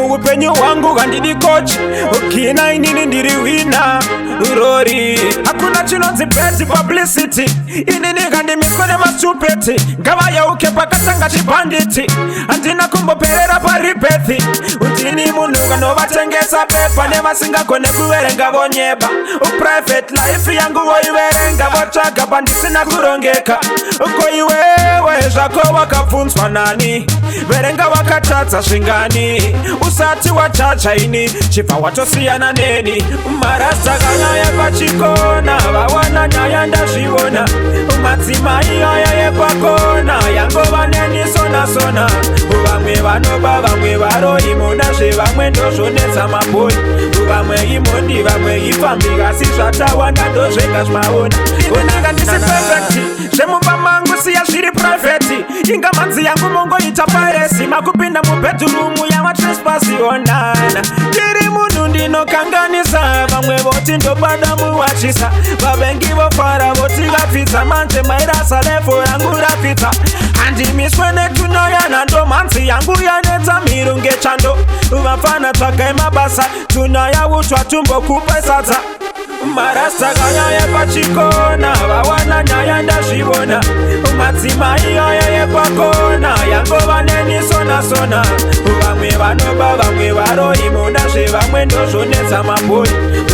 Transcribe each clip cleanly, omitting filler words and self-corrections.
upenyu wangu ngandidi coach ukina inini ndiri wina urori hakuna chinonzi bad publicity inini ngandimitswa nemastupeti ngavaya uke pakatanga chibanditi handina kumboperera paribethi undini munhu nganovatengesa pepa nevasingagone kuverenga vonyeba uprivate life yangu voiverenga votsvaga pandisina kurongeka uko iwewe zvako wakabvunzwa nani verenga wakatadza zvingani usati wachacha ini chibva watosiyana neni marasta kanyaya pachikona vawana nyaya ndazvivona madzimai aya yekwakona yangova neni sona vamwe vanoba vamwe varoimona zvevamwe ndozvonetsa mabhoi vamwe imondi vamwe ifambi asi zvatawanda ndozvenga zvimaona unanga ndisi perfect zvemumba mangu siya zviri private inga manzi yangu mongoita paresi makupinda mubedhurumu yamatresipasi onana ndiri munhu ndinokanganisa vamwe voti ndobada muwachisa vavengi vofara voti vapfidza manje mairasa levo yangu rapfidza handimiswe netunoyana ndo manzi yangu yanetsa miro ngechando vafana tsvagai mabasa tunayautsva tumbokupa sadza marasta kanyaya pachikona vawana nyaya ndazvivona madzimai aya yekwakona yangova neni sona vamwe vanoba vamwe varoimona zvevamwe ndozvonetsa mabhoi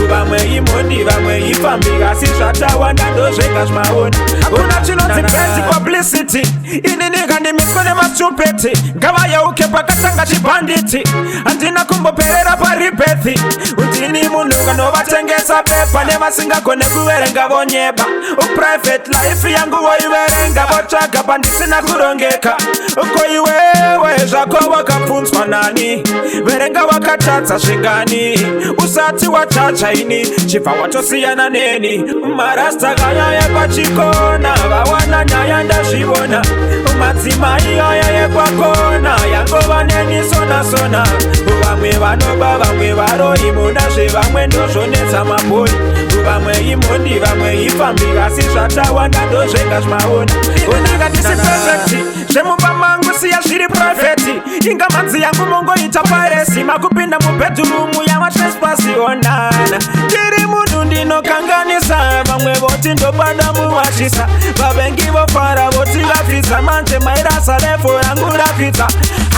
vamwe imondi vamwe ifambi asi zvatawanda ndozvenga zvimaona hakuna chinonzi bad publicity inini ngandimitswa nemastupeti ngavayauke pakatanga chibanditi handina kumboperera paribethi undini munhu nganovatengesa pepa nevasingagone kuverenga vonyeba uprivate life yangu voiverenga votsvaga pandisina kurongeka uko iwewe zvako wakabvunzwa nani verenga wakatadza zvingani usati wachacha ini chibva watosiyana neni marasta kanyaya pachikona vawana nyaya ndazvivona madzimai aya yekwakona yangova neni sona vamwe vanoba vamwe varoimona zvevamwe ndozvonetsa mabhoi vamwe imondi vamwe ifambi asi zvatawanda ndozvenga zvimaona unanga ndisi perfect zvemumba mangu siya zviri private inga manzi yangu mongoita paresi makupinda mubedhurumu yamatresipasi onana ndiri munhu ndinokanganisa vamwe voti ndobada muwachisa vavengi vofara voti vapfidza manje mairasa levo yangu rapfidza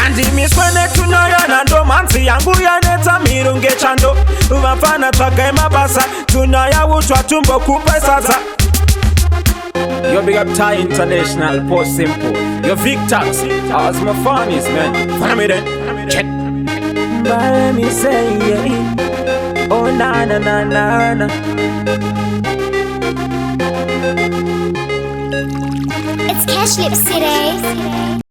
handimiswe netunoyana ndo manzi yangu yanetsa miro ngechando vafana tsvagai mabasa tunayautsva tumbokupa sadza. Yo, big up Thai International, Post Simple. Yo, Vic Taxi, how's my funnies, man? Follow me then, check. But let me say, yeah. Oh, na. It's Cash Lip City.